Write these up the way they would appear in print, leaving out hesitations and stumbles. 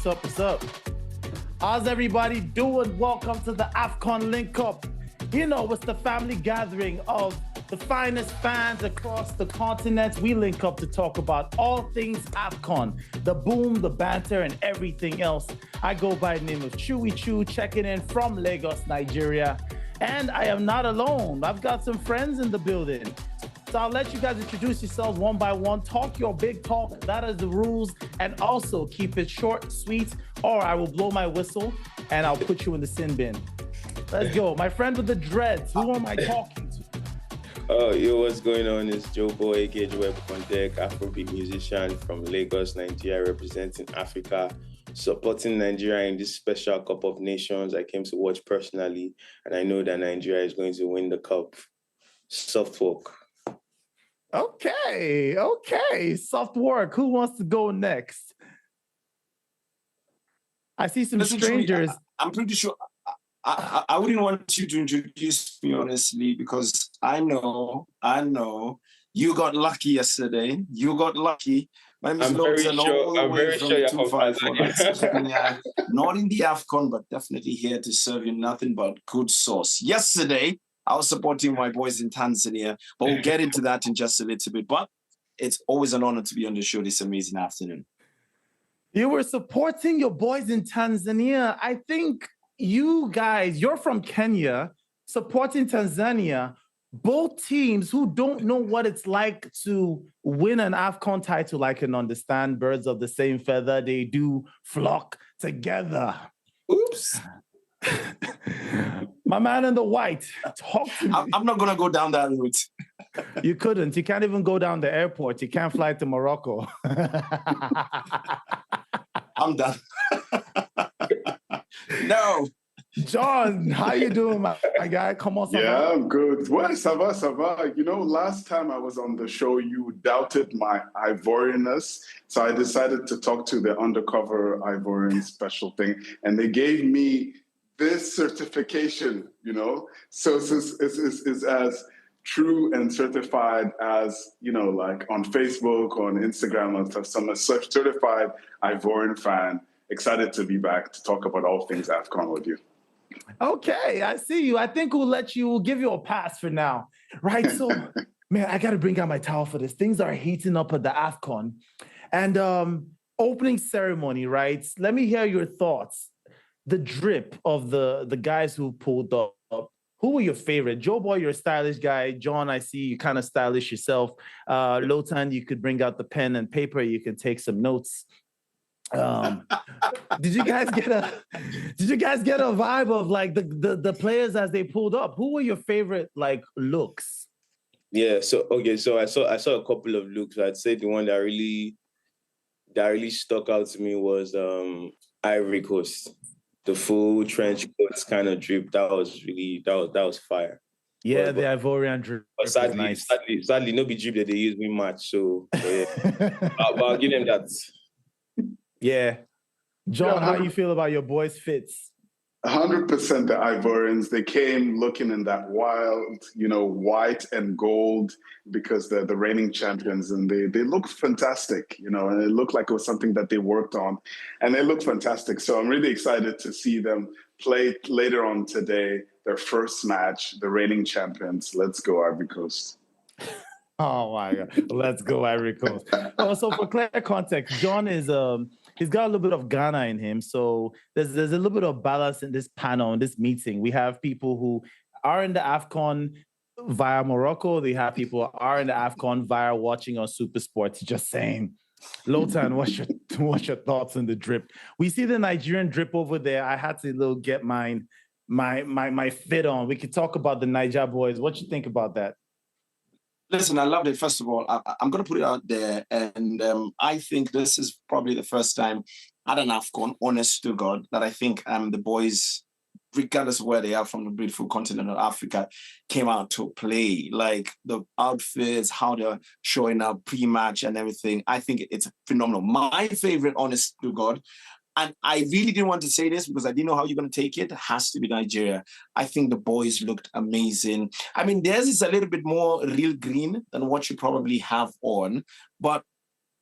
What's up? How's everybody doing? Welcome to the AFCON Link Up. You know, it's the family gathering of the finest fans across the continent. We link up to talk about all things AFCON, the boom, the banter, and everything else. I go by the name of Chewy Chew, checking in from Lagos, Nigeria. And I am not alone. I've got some friends in the building. So I'll let you guys introduce yourselves one by one. Talk your big talk. That is the rules. And also keep it short, sweet, or I will blow my whistle and I'll put you in the sin bin. Let's go. My friend with the dreads. Who am I talking to? Oh, yo, what's going on? It's Joe Boy, Gage Web on deck, Afrobeat musician from Lagos, Nigeria, representing Africa, supporting Nigeria in this special Cup of Nations I came to watch personally, and I know that Nigeria is going to win the cup. Soft work. Okay. Soft work. Who wants to go next? I see some strangers. I'm pretty sure I wouldn't want you to introduce me, honestly, because I know you got lucky yesterday. You got lucky. My name is Lawson, I'm very sure you're from Tanzania. Not in the AFCON, but definitely here to serve you nothing but good sauce. Yesterday, I was supporting my boys in Tanzania, but we'll get into that in just a little bit. But it's always an honor to be on the show this amazing afternoon. You were supporting your boys in Tanzania. I think you guys, you're from Kenya, supporting Tanzania. Both teams who don't know what it's like to win an AFCON title, I can understand. Birds of the same feather, they do flock together. Oops. My man in the white, talk to me. I'm not going to go down that route. You couldn't. You can't even go down the airport. You can't fly to Morocco. I'm done. No. John, how you doing, my guy? Come on. Yeah, I'm good. Well, ça va. You know, last time I was on the show, you doubted my Ivorianness. So I decided to talk to the undercover Ivorian special thing. And they gave me this certification, you know? So it's as true and certified as, you know, like on Facebook, on Instagram and stuff. So I'm a certified Ivorian fan. Excited to be back to talk about all things AFCON with you. Okay, I see you. I think we'll give you a pass for now. Right, so, man, I got to bring out my towel for this. Things are heating up at the AFCON. And opening ceremony, right? Let me hear your thoughts. The drip of the guys who pulled up. Who were your favorite? Joe Boy, you're a stylish guy. John, I see you kind of stylish yourself. Lotan, you could bring out the pen and paper. You can take some notes. Did you guys get a vibe of like the players as they pulled up? Who were your favorite like looks? Yeah, so I saw a couple of looks. I'd say the one that really stuck out to me was Ivory Coast. The full trench coats kind of drip. That was fire. Yeah, the Ivorian drip. But sadly, no be drip that they use me match. So yeah. but I'll give them that. Yeah. John, how you feel about your boys' fits? 100% the Ivorians. They came looking in that wild, you know, white and gold because they're the reigning champions, and they looked fantastic, you know, and it looked like it was something that they worked on, and they looked fantastic. So I'm really excited to see them play later on today, their first match, the reigning champions. Let's go, Ivory Coast. Oh my God. Let's go, Ivory Coast. So for clear context, John is he's got a little bit of Ghana in him. So there's a little bit of balance in this panel, in this meeting. We have people who are in the AFCON via Morocco. They have people who are in the AFCON via watching on SuperSport. Just saying. Lotan, what's your thoughts on the drip? We see the Nigerian drip over there. I had to get my fit on. We could talk about the Niger boys. What you think about that? Listen, I loved it. First of all, I'm going to put it out there. And I think this is probably the first time at an AFCON, honest to God, that I think the boys, regardless of where they are from the beautiful continent of Africa, came out to play. Like the outfits, how they're showing up pre-match and everything. I think it's phenomenal. My favorite, honest to God, and I really didn't want to say this because I didn't know how you're going to take it, has to be Nigeria. I think the boys looked amazing. I mean, theirs is a little bit more real green than what you probably have on, but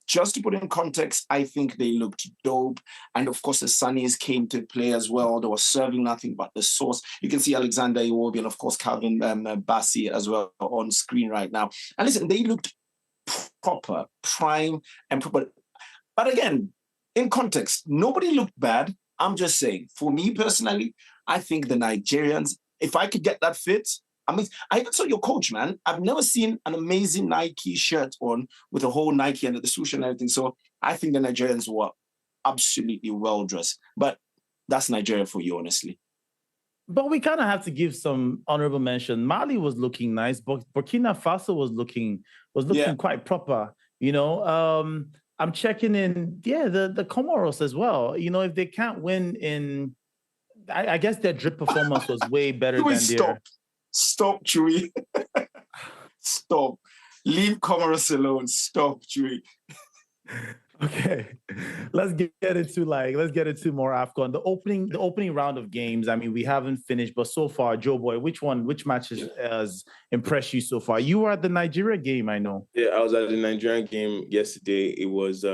just to put in context, I think they looked dope. And of course, the Sunnies came to play as well. They were serving nothing but the sauce. You can see Alexander Iwobi and of course, Calvin Bassi as well on screen right now. And listen, they looked proper, prime and proper. But again, in context, nobody looked bad. I'm just saying, for me personally, I think the Nigerians, if I could get that fit, I mean, I even saw your coach, man. I've never seen an amazing Nike shirt on with a whole Nike and the swoosh and everything. So I think the Nigerians were absolutely well dressed. But that's Nigeria for you, honestly. But we kind of have to give some honorable mention. Mali was looking nice, but Burkina Faso was looking quite proper. You know, I'm checking in. Yeah, the Comoros as well. You know, if they can't win in, I guess their drip performance was way better than their. Stop, Chewy. Stop. Leave Comoros alone. Stop, Chewy. Okay, let's get into more AFCON. The opening round of games. I mean, we haven't finished, but so far, Joe Boy, which match has impressed you so far? You were at the Nigeria game, I know. Yeah, I was at the Nigerian game yesterday. It was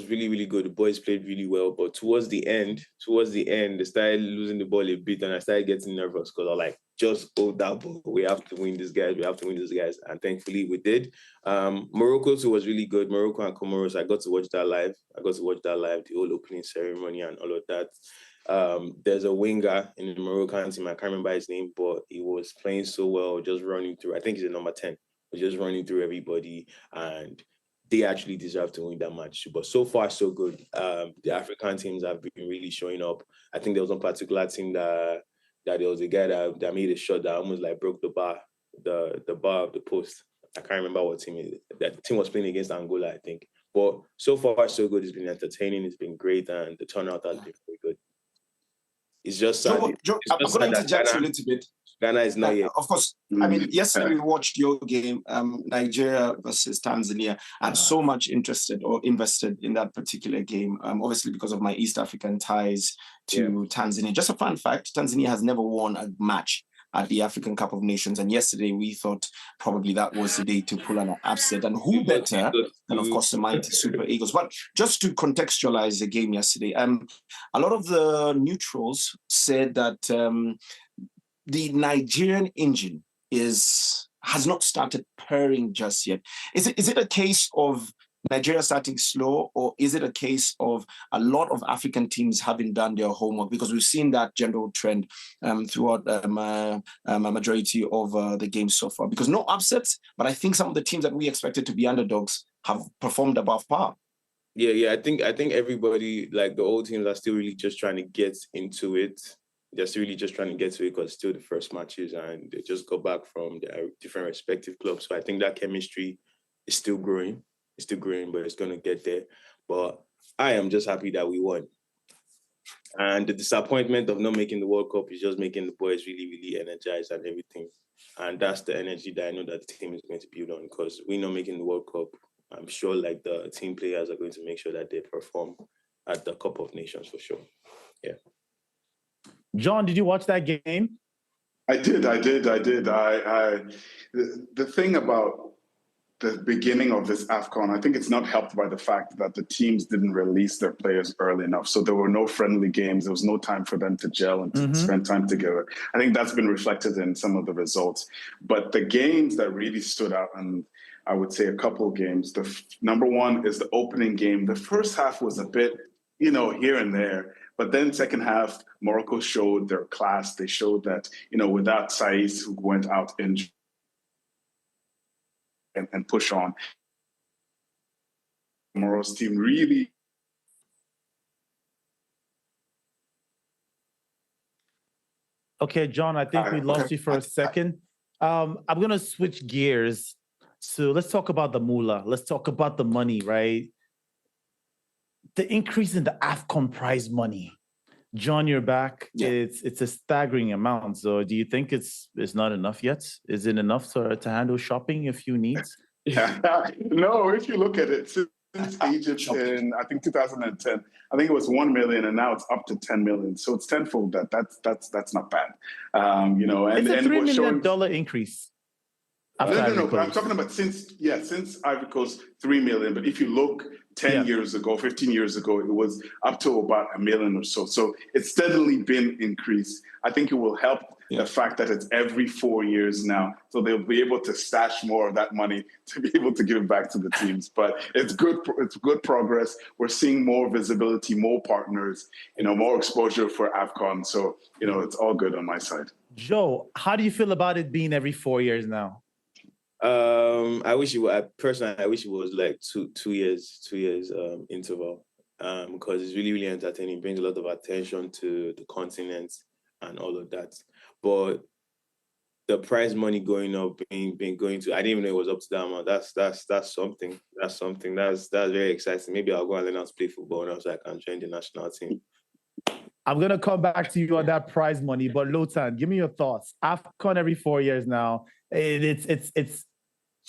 really, really good. The boys played really well, but towards the end, they started losing the ball a bit, and I started getting nervous because I was like, just hold that ball. We have to win this, guys. And thankfully we did. Morocco too was really good. Morocco and Comoros, I got to watch that live. The whole opening ceremony and all of that. There's a winger in the Moroccan team. I can't remember his name, but he was playing so well, just running through. I think he's a number 10. Just running through everybody, and they actually deserve to win that match. But so far, so good. The African teams have been really showing up. I think there was one particular team that there was a guy that made a shot that almost like broke the bar of the post. I can't remember what team it is. That team was playing against Angola, I think. But so far, so good. It's been entertaining. It's been great, and the turnout has been very good. It's just sad. I'm going to interject a little bit. Ghana is not yet. Of course, I mean, yesterday we watched your game, Nigeria versus Tanzania. I'm so much interested or invested in that particular game, obviously because of my East African ties to Tanzania. Just a fun fact, Tanzania has never won a match at the African Cup of Nations. And yesterday we thought probably that was the day to pull an upset. And who better than, of course, the mighty Super Eagles. But just to contextualize the game yesterday, a lot of the neutrals said that the Nigerian engine has not started purring just yet. Is it a case of Nigeria starting slow, or is it a case of a lot of African teams having done their homework? Because we've seen that general trend throughout a majority of the games so far. Because no upsets, but I think some of the teams that we expected to be underdogs have performed above par. Yeah. I think everybody, like the old teams, are still really just trying to get into it. They're still really just trying to get to it because it's still the first matches and they just got back from their different respective clubs. So I think that chemistry is still growing. It's still growing, but it's going to get there. But I am just happy that we won. And the disappointment of not making the World Cup is just making the boys really, really energized and everything. And that's the energy that I know that the team is going to build on, because we're not making the World Cup. I'm sure like the team players are going to make sure that they perform at the Cup of Nations for sure. Yeah. John, did you watch that game? I did. The thing about the beginning of this AFCON, I think it's not helped by the fact that the teams didn't release their players early enough. So there were no friendly games. There was no time for them to gel and to spend time together. I think that's been reflected in some of the results. But the games that really stood out, and I would say a couple of games, number one is the opening game. The first half was a bit, here and there. But then second half, Morocco showed their class. They showed that, without Saiss, who went out injured, and push on. Morocco's team really. Okay, John, I think we lost you for a second. I'm going to switch gears. So let's talk about the moolah. Let's talk about the money, right? The increase in the AFCON prize money. John, you're back. Yeah. It's a staggering amount. So do you think it's not enough yet? Is it enough to handle shopping a few needs? No, if you look at it, since Egypt in, I think, 2010. I think it was 1 million, and now it's up to 10 million. So it's tenfold that. That's not bad. You know, and it's a $3 million showing... increase. No. But I'm talking about since Ivory Coast, 3 million. But if you look 10 years ago, 15 years ago, it was up to about 1 million or so. So it's steadily been increased. I think it will help the fact that it's every 4 years now. So they'll be able to stash more of that money to be able to give it back to the teams. But it's good. It's good progress. We're seeing more visibility, more partners, you know, more exposure for AFCON. So, you know, it's all good on my side. Joe, how do you feel about it being every 4 years now? I wish it was, personally, I wish it was like two years interval, because it's really, really entertaining. It brings a lot of attention to the continent and all of that. But the prize money going up, being going to, I didn't even know it was up to that amount. That's something. That's very exciting. Maybe I'll go and learn how to play football now so I can join the national team. I'm going to come back to you on that prize money, but Lotan, give me your thoughts. AFCON every 4 years now. It's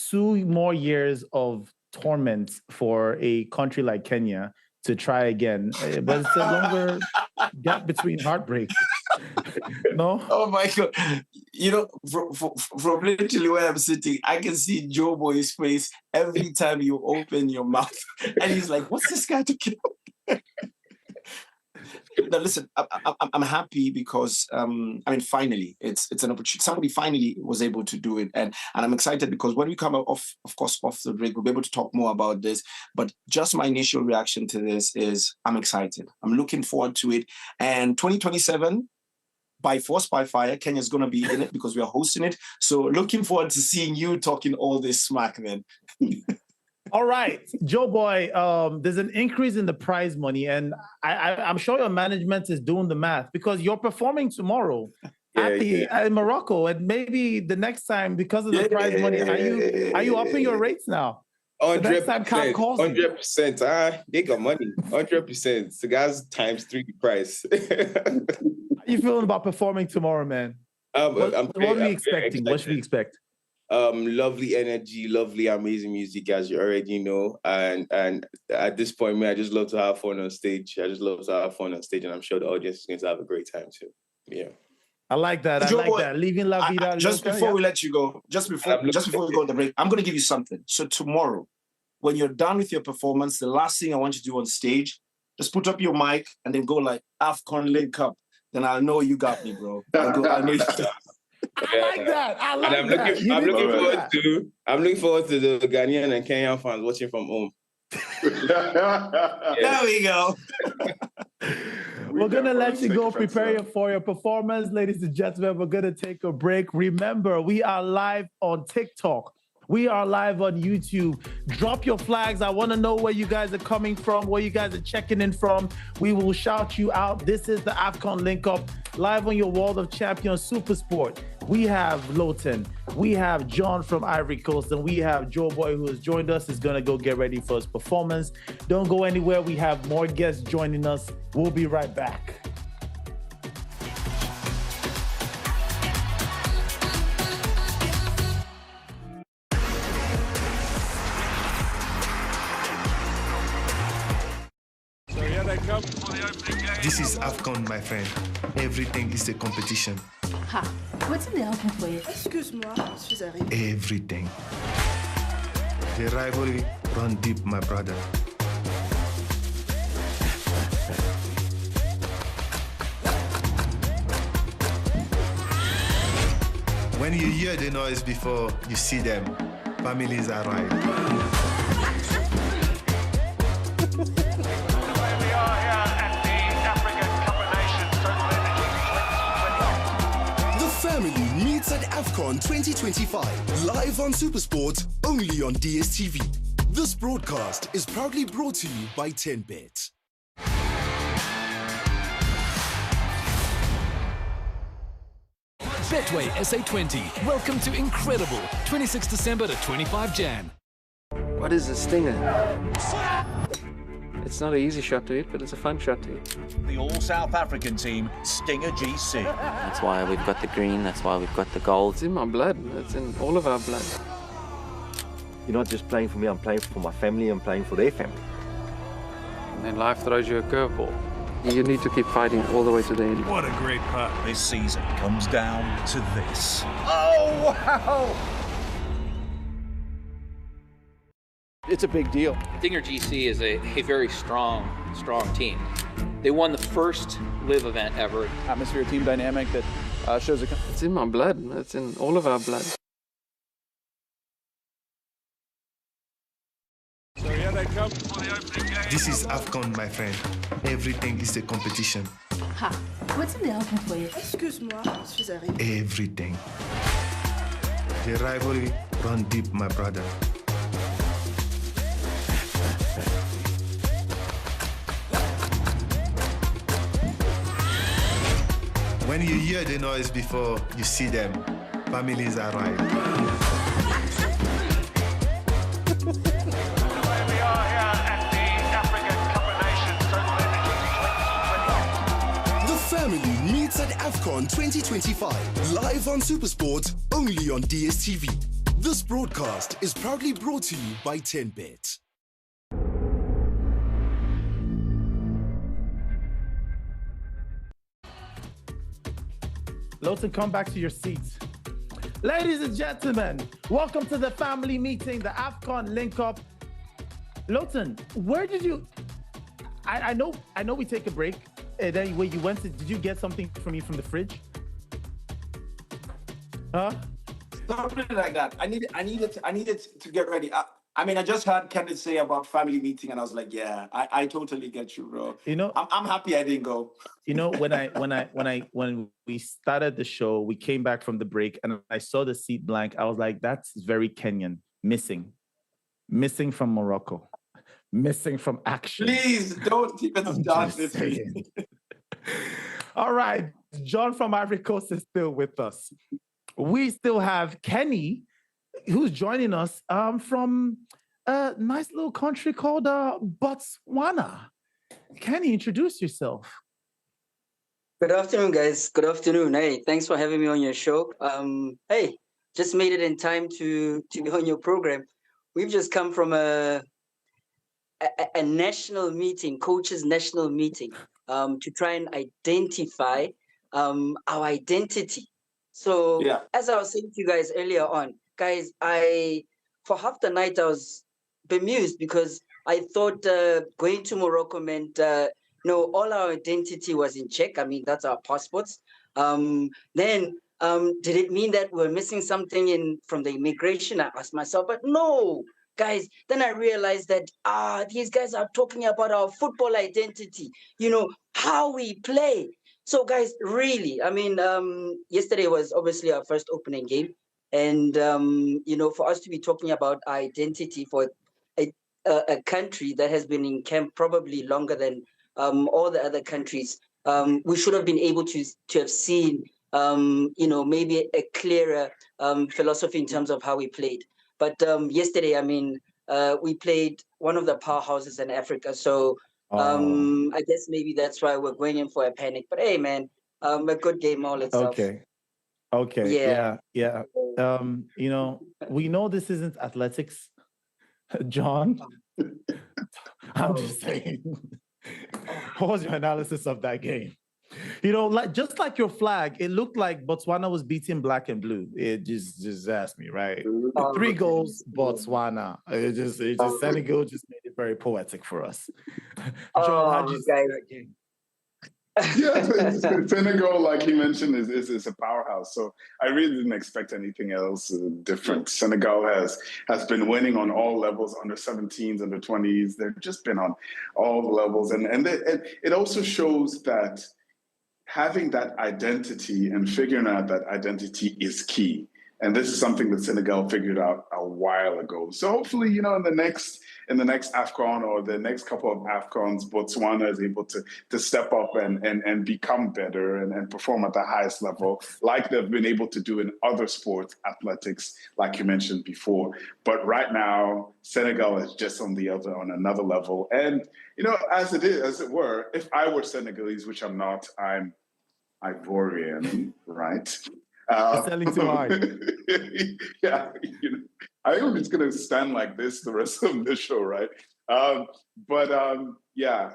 2 more years of torment for a country like Kenya to try again. But it's a longer gap between heartbreaks. No? Oh my God. You know, from literally where I'm sitting, I can see Joe Boy's face every time you open your mouth. And he's like, what's this guy talking about? Now, listen, I'm happy because, I mean, finally, it's an opportunity. Somebody finally was able to do it. And I'm excited because when we come off the break, we'll be able to talk more about this. But just my initial reaction to this is I'm excited. I'm looking forward to it. And 2027, by force, by fire, Kenya's going to be in it because we are hosting it. So looking forward to seeing you talking all this smack then. All right, Joe Boy, there's an increase in the prize money, and I'm sure your management is doing the math because you're performing tomorrow in Morocco, and maybe the next time because of the prize money, are you upping your rates now? 100%. They got money. 100%. The guys times 3 the price. How you feeling about performing tomorrow, man? What are we expecting? What should we expect? Lovely energy, lovely, amazing music, as you already know. And at this point, man, I just love to have fun on stage. And I'm sure the audience is going to have a great time too. Yeah. I like that. Leaving La Vida. Just before we let you go, just before we go on the break, I'm going to give you something. So tomorrow, when you're done with your performance, the last thing I want you to do on stage, just put up your mic and then go like AFCON Link Up. Then I'll know you got me, bro. I know you got me. I like that. I'm looking forward to the Ghanaian and Kenyan fans watching from home. There we go. We're going to let you go prepare for your performance. Ladies and gentlemen, we're going to take a break. Remember, we are live on TikTok. We are live on YouTube. Drop your flags. I want to know where you guys are coming from, where you guys are checking in from. We will shout you out. This is the AFCON Link Up, live on your World of Champions SuperSport. We have Lotan, we have John from Ivory Coast, and we have Joe Boy, who has joined us, is going to go get ready for his performance. Don't go anywhere. We have more guests joining us. We'll be right back. This is AFCON, my friend. Everything is a competition. Ha, what's in the AFCON for you? Excuse-moi, je suis arrivée. Everything. The rivalry run deep, my brother. When you hear the noise before you see them, families arrive. Family meets at AFCON 2025, live on SuperSport, only on DSTV. This broadcast is proudly brought to you by 10Bet. Betway SA20. Welcome to incredible 26 December to 25 Jan. What is a stinger? It's not an easy shot to hit, but it's a fun shot to hit. The all-South African team, Stinger GC. That's why we've got the green, that's why we've got the gold. It's in my blood, it's in all of our blood. you're not just playing for me, I'm playing for my family, I'm playing for their family. And then life throws you a curveball. You need to keep fighting all the way to the end. What a great putt. This season comes down to this. Oh, wow! It's a big deal. Stinger GC is a very strong team. They won the first live event ever. Atmosphere, team dynamic that shows a... It's in my blood. It's in all of our blood. So here they come for the opening game. This is AFCON, my friend. Everything is a competition. Ha, what's in the oven for you? Excuse-moi, je suis arrivée. Everything. The rivalry run deep, my brother. When you hear the noise before you see them, families arrive. The family meets at AFCON 2025, live on SuperSport, only on DSTV. This broadcast is proudly brought to you by 10Bet. Lawson, come back to your seats. Ladies and gentlemen, welcome to the family meeting, the AFCON Link Up. Lawson, where did you... I know we take a break. Then where you went to, did you get something from the fridge? Huh? Something like that. I needed to get ready. I just heard Kenneth say about family meeting, and I was like, yeah, I totally get you, bro. You know, I'm happy I didn't go. You know, when we started the show, we came back from the break, and I saw the seat blank. I was like, that's very Kenyan, missing from Morocco, missing from action. Please don't even start with me. All right, John from Ivory Coast is still with us. We still have Kenny, who's joining us from a nice little country called Botswana. Kenny, introduce yourself. Good afternoon, guys. Good afternoon. Hey, thanks for having me on your show. Hey, just made it in time to be on your program. We've just come from a national meeting, coaches' national meeting, to try and identify our identity. So, yeah. As I was saying to you guys earlier on, guys, for half the night I was bemused because I thought going to Morocco meant all our identity was in check. I mean, that's our passports. Then did it mean that we're missing something from the immigration? I asked myself, but no, guys. Then I realized that these guys are talking about our football identity. How we play. So, guys, really, yesterday was obviously our first opening game. And, for us to be talking about our identity for a country that has been in camp probably longer than all the other countries, we should have been able to have seen, maybe a clearer philosophy in terms of how we played. But yesterday, we played one of the powerhouses in Africa. So I guess maybe that's why we're going in for a panic. But hey, man, a good game all itself. Okay. Yeah. We know this isn't athletics, John. I'm just saying. What was your analysis of that game? Just like your flag, it looked like Botswana was beating black and blue. It just asked me, right? 3 goals, Botswana. It just Senegal just made it very poetic for us. John, how did you see that game? Yeah, Senegal, like he mentioned, is a powerhouse. So I really didn't expect anything else different. Senegal has been winning on all levels, under 17s, under 20s. They've just been on all levels, and it also shows that having that identity and figuring out that identity is key. And this is something that Senegal figured out a while ago. So hopefully, in the next AFCON or the next couple of AFCONs, Botswana is able to step up and become better and perform at the highest level, like they've been able to do in other sports, athletics, like you mentioned before. But right now, Senegal is just on another level. And, as it were, if I were Senegalese, which I'm not, I'm Ivorian, right? You're selling too hard. Yeah, I think it's going to stand like this the rest of the show, right? Yeah,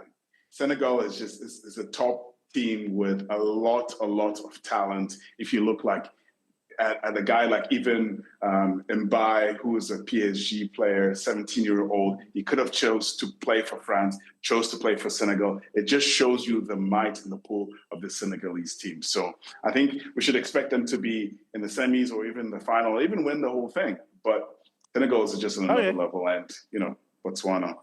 Senegal is a top team with a lot of talent. If you look like at a guy like even Mbaye, who is a PSG player, 17-year-old, he could have chose to play for France, chose to play for Senegal. It just shows you the might and the pull of the Senegalese team. So I think we should expect them to be in the semis or even the final, or even win the whole thing. But Senegal is just on another level, and Botswana.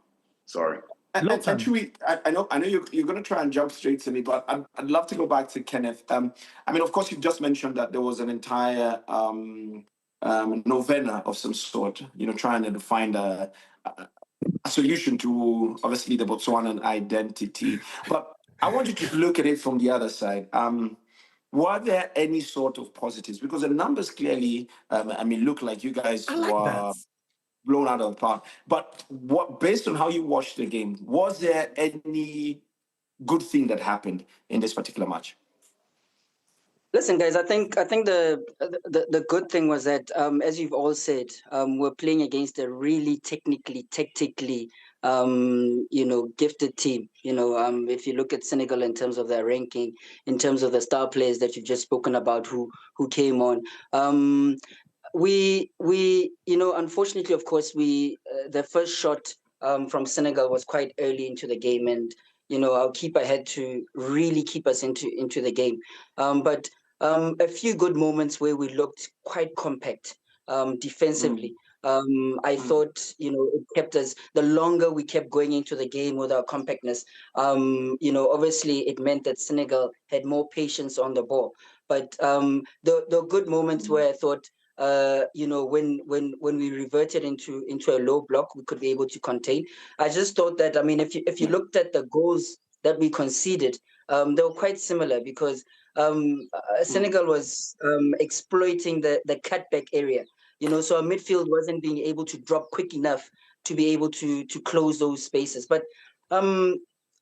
Sorry. And Chewy, I know you're going to try and jump straight to me, but I'd love to go back to Kenneth. I mean, of course, you've just mentioned that there was an entire novena of some sort, trying to find a solution to, obviously, the Botswanan identity. But I want you to look at it from the other side. Were there any sort of positives? Because the numbers clearly, look like you guys were blown out of the park. But based on how you watched the game, was there any good thing that happened in this particular match? Listen, guys, I think the good thing was that, as you've all said, we're playing against a really tactically, gifted team. If you look at Senegal in terms of their ranking, in terms of the star players that you've just spoken about who came on, we unfortunately, of course, the first shot from Senegal was quite early into the game, and our keeper had to really keep us into the game. But a few good moments where we looked quite compact defensively. I thought, it kept us, the longer we kept going into the game with our compactness, obviously it meant that Senegal had more patience on the ball. But the good moments where I thought, when we reverted into a low block, we could be able to contain. I just thought that, if you looked at the goals that we conceded, they were quite similar because Senegal was exploiting the cutback area. So our midfield wasn't being able to drop quick enough to be able to close those spaces. But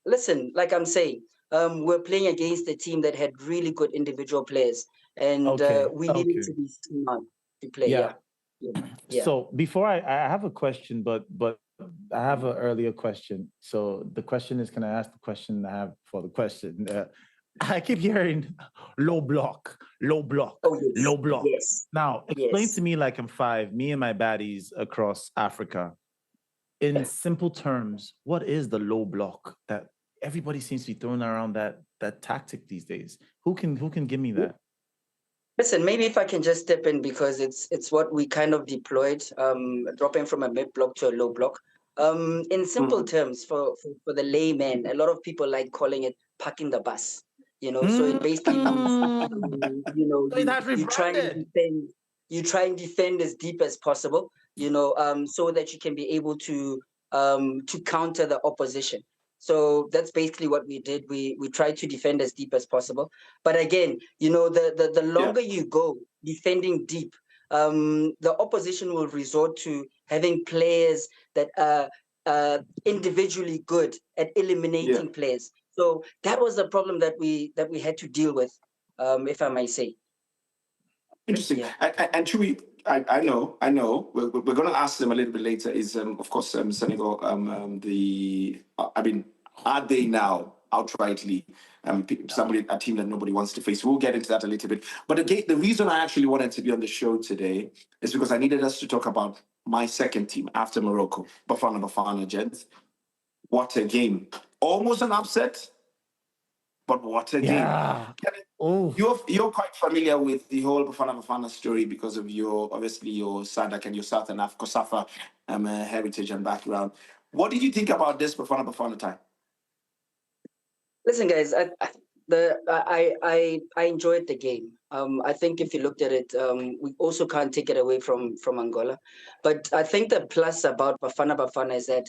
listen, like I'm saying, we're playing against a team that had really good individual players, and we needed to be smart to play. Yeah. So before I have a question, but I have an earlier question. So the question is, can I ask the question I have for the question? I keep hearing low block. Low block. Yes. Now, explain to me, like I'm five, me and my baddies across Africa. In simple terms, what is the low block that everybody seems to be throwing around that tactic these days? Who can give me that? Listen, maybe if I can just step in, because it's what we kind of deployed, dropping from a mid block to a low block. In simple terms, for the layman, a lot of people like calling it parking the bus. So it basically means, you try and defend as deep as possible, so that you can be able to counter the opposition. So that's basically what we did. We tried to defend as deep as possible. But again, the longer you go defending deep, the opposition will resort to having players that are individually good at eliminating players. So that was the problem that we had to deal with, if I may say. Interesting. Yeah. And Chewy, I know. We're going to ask them a little bit later. Is of course Senegal. Are they now outrightly a team that nobody wants to face? We'll get into that a little bit. But again, the reason I actually wanted to be on the show today is because I needed us to talk about my second team after Morocco, Bafana Bafana, gents. What a game! Almost an upset, but what a game! You're quite familiar with the whole Bafana Bafana story because of your SADC and your Southern Africa heritage and background. What did you think about this Bafana Bafana time? Listen, guys, I enjoyed the game. I think if you looked at it, we also can't take it away from Angola. But I think the plus about Bafana Bafana is that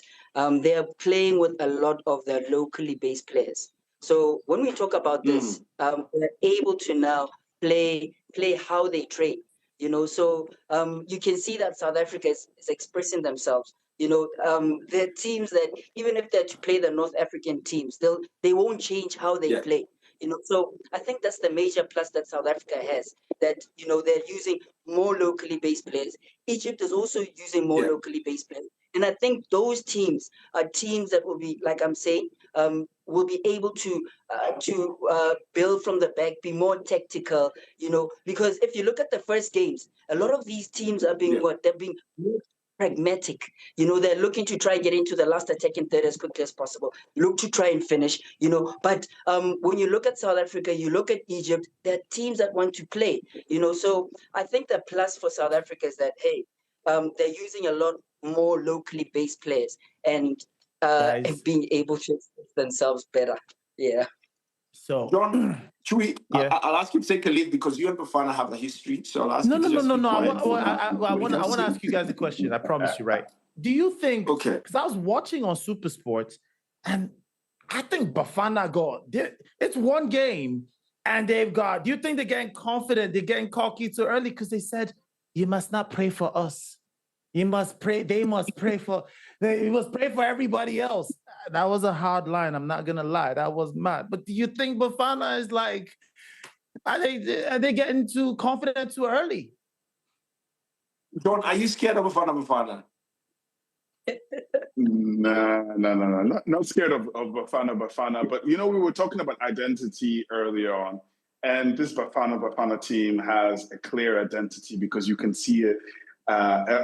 they are playing with a lot of their locally based players. So when we talk about this, they're able to now play how they train. So you can see that South Africa is expressing themselves. They're teams that even if they're to play the North African teams, they won't change how they play. So I think that's the major plus that South Africa has, that, they're using more locally based players. Egypt is also using more locally based players. And I think those teams are teams that will be, like I'm saying, will be able to build from the back, be more tactical, because if you look at the first games, a lot of these teams are being they're being more pragmatic. They're looking to try and get into the last attacking third as quickly as possible, look to try and finish, but when you look at South Africa, you look at Egypt, they're teams that want to play, so I think the plus for South Africa is that, hey, they're using a lot more locally based players and being able to express themselves better. Yeah. So, John, I'll ask you to take a lead because you and Bafana have a history. So I'll ask you to No. be quiet. I want to ask you guys a question. I promise you, right? Do you think? Okay. Because I was watching on SuperSport, and I think Bafana it's one game, and they've got. Do you think they're getting confident? They're getting cocky too early because they said, "You must not pray for us. You must pray. They must pray for. You must pray for everybody else." That was a hard line. I'm not gonna lie. That was mad. But do you think Bafana is like? Are they getting too confident too early? John, are you scared of Bafana? No. Not scared of Bafana. But we were talking about identity earlier on, and this Bafana team has a clear identity because you can see it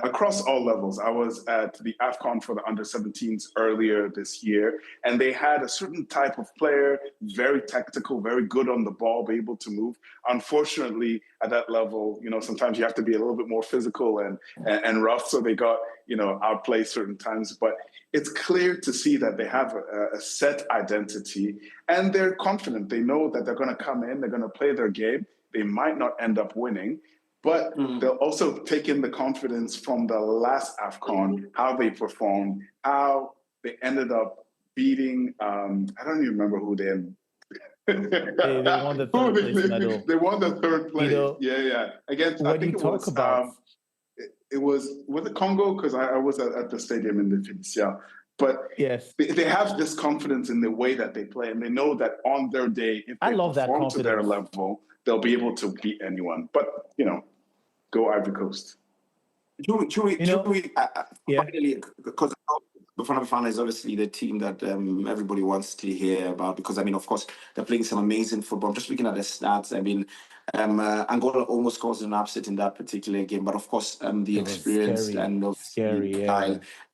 across all levels. I was at the AFCON for the under-17s earlier this year, and they had a certain type of player, very tactical, very good on the ball, be able to move. Unfortunately, at that level, sometimes you have to be a little bit more physical and rough, so they got, outplayed certain times. But it's clear to see that they have a set identity, and they're confident. They know that they're going to come in, they're going to play their game. They might not end up winning, but they'll also take in the confidence from the last AFCON, how they performed, how they ended up beating, I don't even remember who they won the third place medal. They won the third place. Yeah. Against, I think it was, was it Congo? Because I was at the stadium in the Felicia. But yes, they have this confidence in the way that they play, and they know that on their day, if they perform to their level, they'll be able to beat anyone. But, go Ivory Coast. Finally, because Bafana Bafana is obviously the team that everybody wants to hear about because, of course, they're playing some amazing football. I'm just looking at the stats. Angola almost caused an upset in that particular game, but of course, the experience and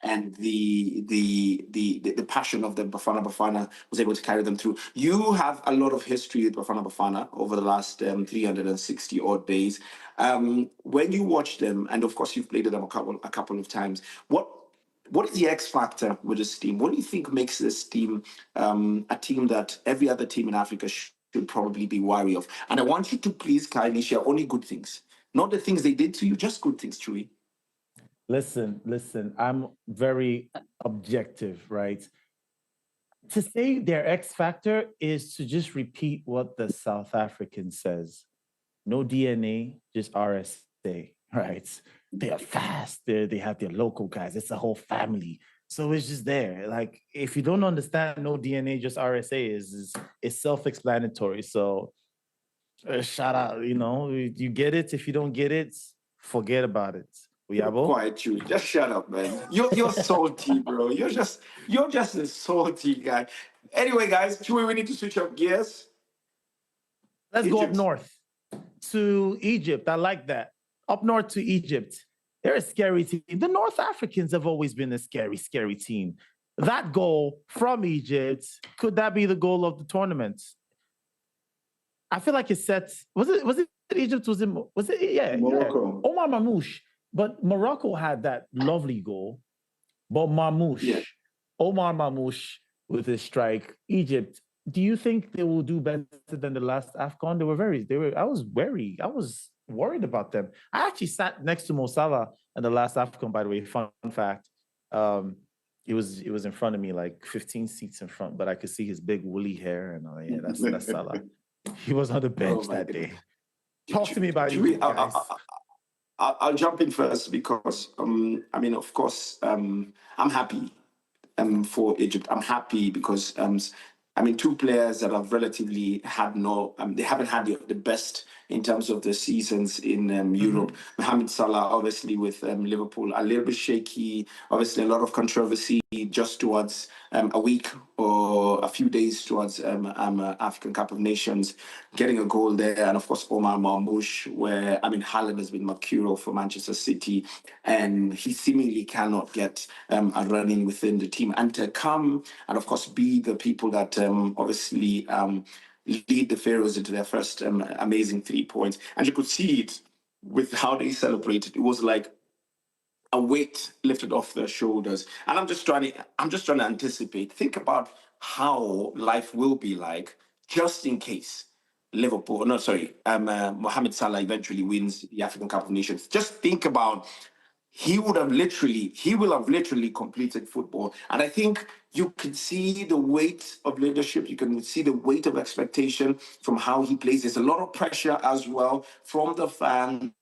and the passion of the Bafana Bafana was able to carry them through. You have a lot of history with Bafana Bafana over the last 360 odd days. When you watch them, and of course you've played them a couple of times, what is the X factor with this team? What do you think makes this team a team that every other team in Africa should probably be wary of? And I want you to please kindly share only good things, not the things they did to you, just good things, Chewy. Listen, I'm very objective, right? To say their X factor is to just repeat what the South African says. No DNA, just RSA, right? They are fast. They have their local guys. It's a whole family. So it's just there. Like, if you don't understand no DNA, just RSA is self-explanatory. So shout out, you get it. If you don't get it, forget about it. Quiet, Chewy. Just shut up, man. You're salty, bro. You're just a salty guy. Anyway, guys, Chewy, we need to switch up gears. Let's go up north to Egypt. I like that. Up north to Egypt. They're a scary team. The North Africans have always been a scary, scary team. That goal from Egypt, could that be the goal of the tournament? I feel like it sets. Was it Egypt? Was it? Yeah. Morocco. Yeah. Omar Mamouche. But Morocco had that lovely goal. But Omar Mamouche with his strike. Egypt. Do you think they will do better than the last AFCON? I was worried about them. I actually sat next to Mo Salah in the last AFCON, by the way. Fun fact. It was in front of me, like 15 seats in front, but I could see his big woolly hair and that's Salah. He was on the bench that day. Talk to me about you guys. I'll jump in first because, of course, I'm happy for Egypt. I'm happy because two players that have relatively had they haven't had the best in terms of the seasons in Europe. Mohamed Salah, obviously with Liverpool, a little bit shaky. Obviously, a lot of controversy just towards a week or a few days towards African Cup of Nations, getting a goal there, and of course Omar Marmoush, where Haaland has been mercurial for Manchester City, and he seemingly cannot get a running within the team, and to come and of course be the people that obviously lead the Pharaohs into their first amazing 3 points. And you could see it with how they celebrated. It was like a weight lifted off their shoulders. And I'm just trying to anticipate. Think about how life will be like just in case Mohamed Salah eventually wins the African Cup of Nations. Just think about he will have literally completed football. And I think you can see the weight of leadership. You can see the weight of expectation from how he plays. There's a lot of pressure as well from the fans,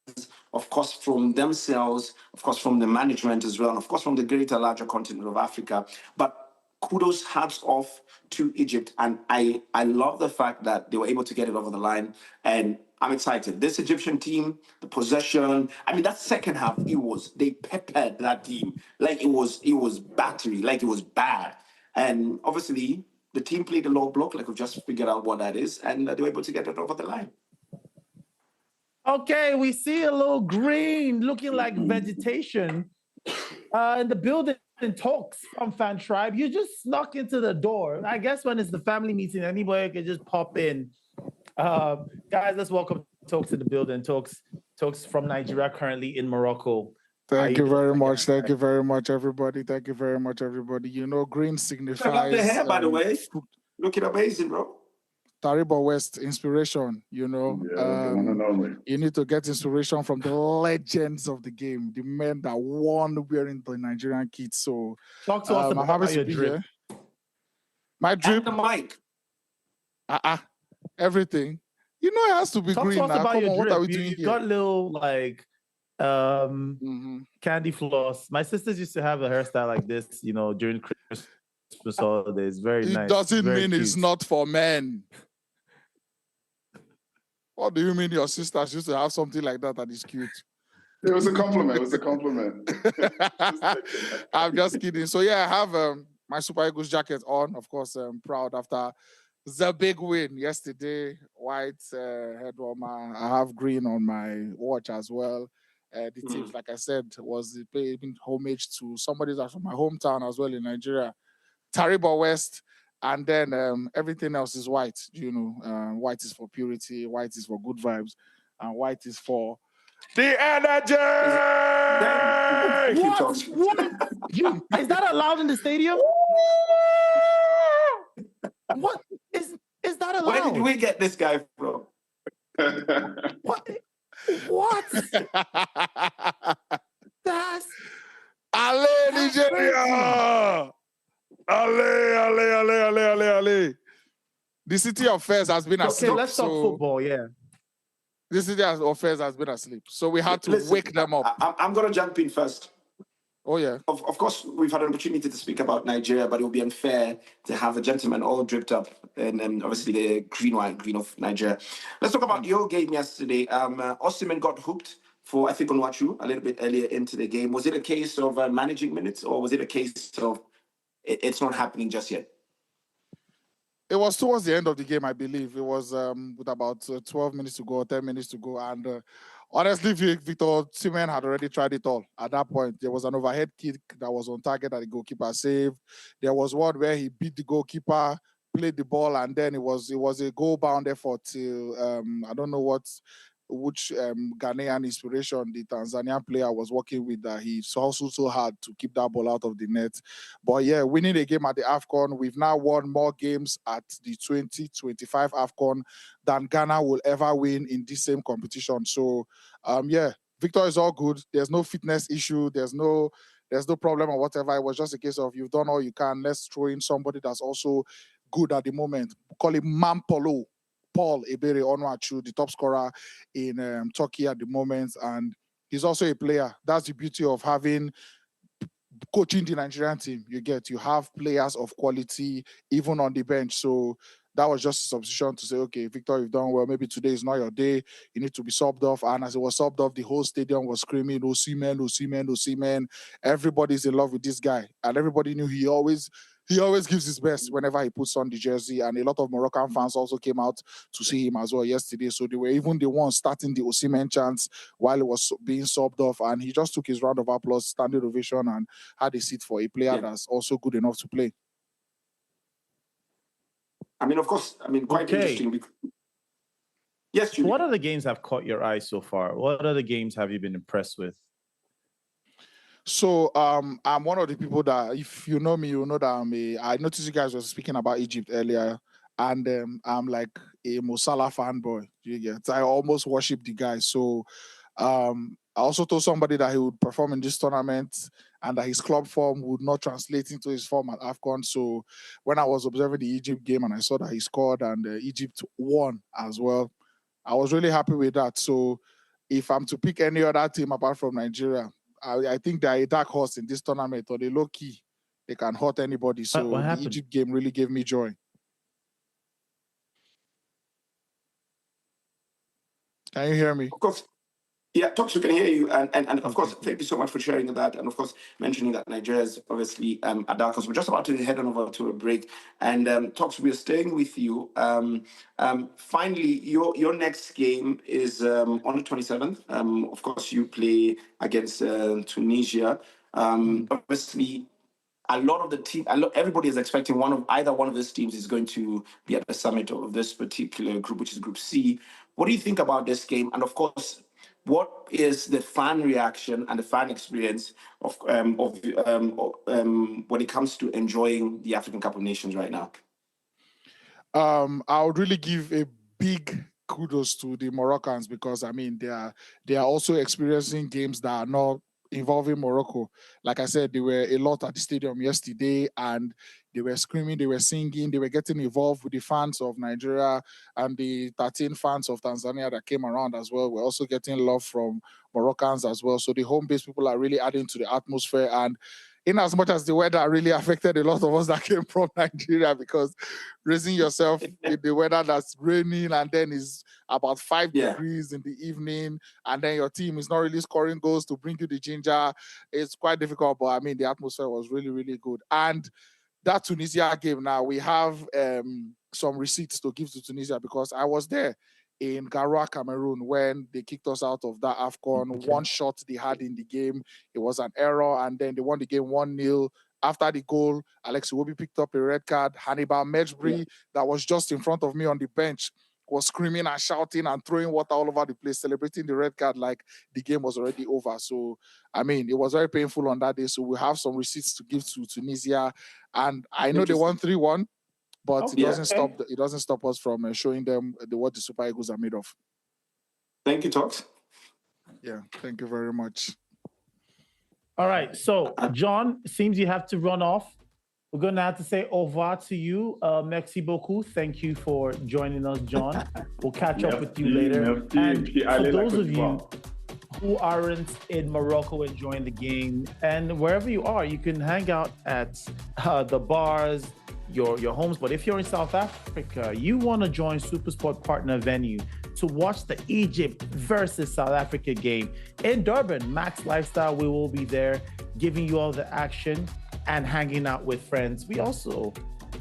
of course, from themselves, of course, from the management as well, and of course, from the larger continent of Africa. But kudos, hats off to Egypt. And I love the fact that they were able to get it over the line. And I'm excited. This Egyptian team, the possession, that second half, they peppered that team like it was battery, like it was bad. And obviously, the team played a low block, like we've just figured out what that is, and they were able to get it over the line. Okay, we see a little green looking like vegetation in the building. Talks from Fan Tribe. You just snuck into the door. I guess when it's the family meeting, anybody can just pop in. Guys, let's welcome Talks to the building. Talks from Nigeria, currently in Morocco. Thank you very much. Thank you very much, everybody. Thank you very much, everybody. Green signifies. Check out the hair, by the way. Looking amazing, bro. Taribo West inspiration, you need to get inspiration from the legends of the game, the men that won wearing the Nigerian kit. So talk to us about your drip. My drip, and the mic. Everything. It has to be talk green. Talk to us about your drip. What are we doing here? You got little candy floss. My sisters used to have a hairstyle like this, during Christmas holidays. Very nice. It doesn't mean cute. It's not for men. What do you mean your sisters used to have something like that is cute? It was a compliment. I'm just kidding. So yeah, I have my Super Eagles jacket on. Of course, I'm proud after the big win yesterday. White head warmer. I have green on my watch as well. The team, like I said, was paying homage to somebody that's from my hometown as well in Nigeria, Taribo West. And then everything else is white. White is for purity, white is for good vibes, and white is for the energy. What? Is that allowed in the stadium? What is that allowed? Where did we get this guy from? What? That's Nigeria. Ale. The city of affairs has been asleep. Okay, let's talk football, yeah. The city of affairs has been asleep. So we had to wake them up. I'm going to jump in first. Oh, yeah. Of course, we've had an opportunity to speak about Nigeria, but it would be unfair to have a gentleman all dripped up and obviously the green of Nigeria. Let's talk about your game yesterday. Osimhen got hooked for, I think, Onwachu a little bit earlier into the game. Was it a case of managing minutes, or was it a case of it's not happening just yet? It was towards the end of the game, I believe. It was with about 12 minutes to go, 10 minutes to go. And honestly, Victor Osimhen had already tried it all. At that point, there was an overhead kick that was on target that the goalkeeper saved. There was one where he beat the goalkeeper, played the ball, and then it was a goal-bound effort till, I don't know which Ghanaian inspiration the Tanzanian player was working with, that he also so hard to keep that ball out of the net. But yeah, winning a game at the AFCON, we've now won more games at the 2025 AFCON than Ghana will ever win in this same competition. So yeah, Victor is all good. There's no fitness issue. There's no problem or whatever. It was just a case of you've done all you can. Let's throw in somebody that's also good at the moment. Call him Mampolo. Paul Ebere Onwachu, the top scorer in Turkey at the moment, and he's also a player. That's the beauty of having coaching the Nigerian team. You have players of quality even on the bench. So that was just a substitution to say, okay, Victor, you've done well. Maybe today is not your day. You need to be subbed off. And as it was subbed off, the whole stadium was screaming, Osimhen, Osimhen, Osimhen. Everybody's in love with this guy. And everybody knew he always gives his best whenever he puts on the jersey. And a lot of Moroccan fans also came out to see him as well yesterday. So they were even the ones starting the Osimhen chants while it was being subbed off. And he just took his round of applause, standing ovation, and had a seat for a player that's also good enough to play. I mean, of course, quite interesting. Yes, Julie. What other games have caught your eye so far? What other games have you been impressed with? So I'm one of the people that, if you know me, you know that I noticed you guys were speaking about Egypt earlier, and I'm like a Mo Salah fanboy. You get? I almost worship the guy. So I also told somebody that he would perform in this tournament and that his club form would not translate into his form at AFCON. So when I was observing the Egypt game and I saw that he scored and Egypt won as well, I was really happy with that. So if I'm to pick any other team apart from Nigeria, I think they're a dark horse in this tournament, or they low key. They can hurt anybody. So the Egypt game really gave me joy. Can you hear me? Of course. Yeah, Tox, we can hear you. And of course, thank you so much for sharing that. And of course, mentioning that Nigeria is obviously a dark horse. We're just about to head on over to a break. And Tox, we're staying with you. Finally, your next game is on the 27th. Of course, you play against Tunisia. Obviously, a lot of the team, everybody is expecting either one of these teams is going to be at the summit of this particular group, which is Group C. What do you think about this game? And of course, what is the fan reaction and the fan experience of when it comes to enjoying the African Cup of Nations right now? I would really give a big kudos to the Moroccans, because they are also experiencing games that are not involving Morocco. Like I said, they were a lot at the stadium yesterday, and they were screaming, they were singing, they were getting involved with the fans of Nigeria, and the 13 fans of Tanzania that came around as well. We're also getting love from Moroccans as well. So the home-based people are really adding to the atmosphere. And in as much as the weather really affected a lot of us that came from Nigeria, because raising yourself in the weather that's raining and then is about 5 degrees in the evening, and then your team is not really scoring goals to bring you the ginger, it's quite difficult. But the atmosphere was really, really good. And that Tunisia game, now we have some receipts to give to Tunisia, because I was there in Garoua, Cameroon, when they kicked us out of that AFCON. Okay. One shot they had in the game, it was an error, and then they won the game 1-0. After the goal, Alex Iwobi picked up a red card. Hannibal Mejbri, that was just in front of me on the bench, was screaming and shouting and throwing water all over the place, celebrating the red card like the game was already over. So, it was very painful on that day. So we have some receipts to give to Tunisia. And I know they won 3-1. But it doesn't stop us from showing them what the Super Eagles are made of. Thank you, Tox. Yeah, thank you very much. All right, so John, seems you have to run off. We're going to have to say au revoir to you. Merci beaucoup. Thank you for joining us, John. We'll catch up with you later. And for those of you who aren't in Morocco enjoying the game, and wherever you are, you can hang out at the bars, your homes. But if you're in South Africa, you want to join SuperSport partner venue to watch the Egypt versus South Africa game in Durban. Max Lifestyle, we will be there giving you all the action and hanging out with friends. We also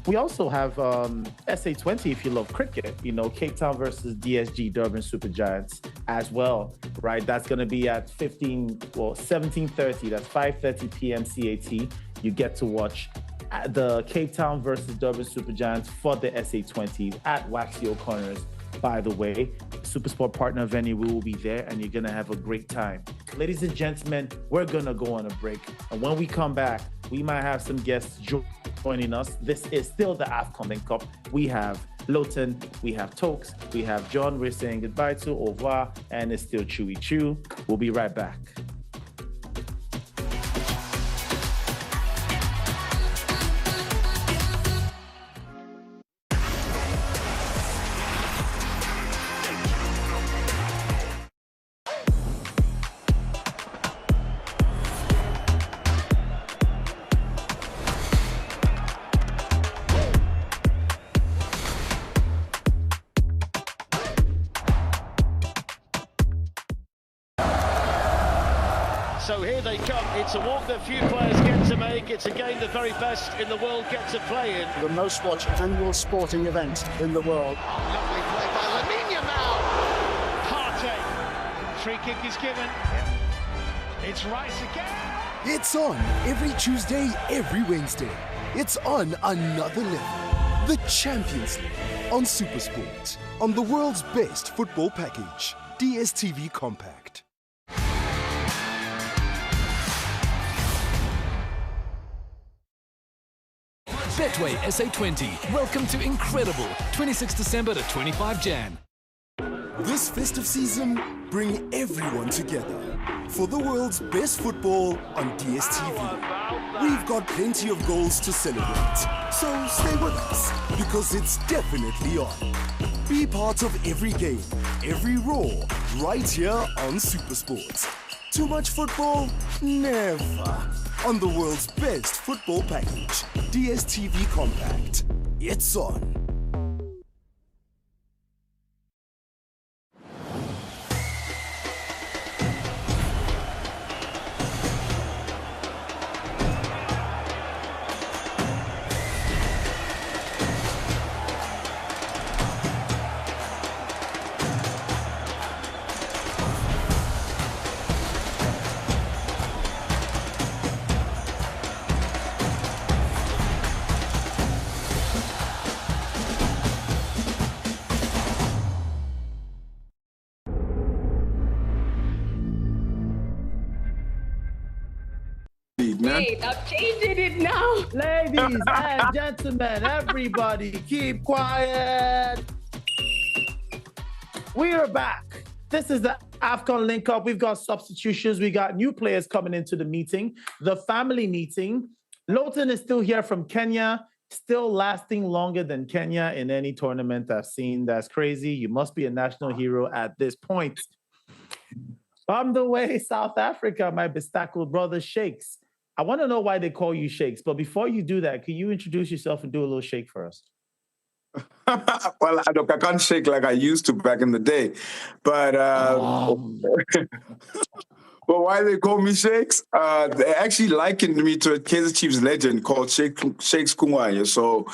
have SA20 if you love cricket, Cape Town versus DSG, Durban Super Giants as well, right? That's going to be at 17:30. That's 5:30 p.m. CAT. You get to watch the Cape Town versus Durban Super Giants for the SA20 at Waxy O'Connor's. By the way, SuperSport partner venue, we will be there and you're going to have a great time. Ladies and gentlemen, we're going to go on a break. And when we come back, we might have some guests joining us. This is still the AFCON Link Up. We have Lowton, we have Tokes, we have John. We're saying goodbye to, au revoir, and it's still Chewy Chew. We'll be right back. So here they come. It's a walk that few players get to make. It's a game the very best in the world get to play in. The most watched annual sporting event in the world. Lovely play by Lamine Yamal. Partey. Free kick is given. It's Rice again. It's on every Tuesday, every Wednesday. It's on another level. The Champions League on SuperSport. On the world's best football package. DSTV Compact. Betway SA20. Welcome to incredible 26 December to 25 Jan. This festive season, bring everyone together for the world's best football on DSTV. We've got plenty of goals to celebrate, so stay with us because it's definitely on. Be part of every game, every roar, right here on SuperSport. Too much football? Never. On the world's best football package, DSTV Compact. It's on. Wait, I'm changing it now. Ladies and gentlemen, everybody keep quiet. We are back. This is the AFCON Link Up. We've got substitutions. We got new players coming into the meeting, the family meeting. Lowton is still here from Kenya, still lasting longer than Kenya in any tournament I've seen. That's crazy. You must be a national hero at this point. On the way, South Africa, my bespectacled brother Shakes. I want to know why they call you Shakes, but before you do that, can you introduce yourself and do a little shake for us? Well, look, I can't shake like I used to back in the day, but but why they call me Shakes? They actually likened me to a Kaizer Chiefs legend called Shakes Kungwanya. So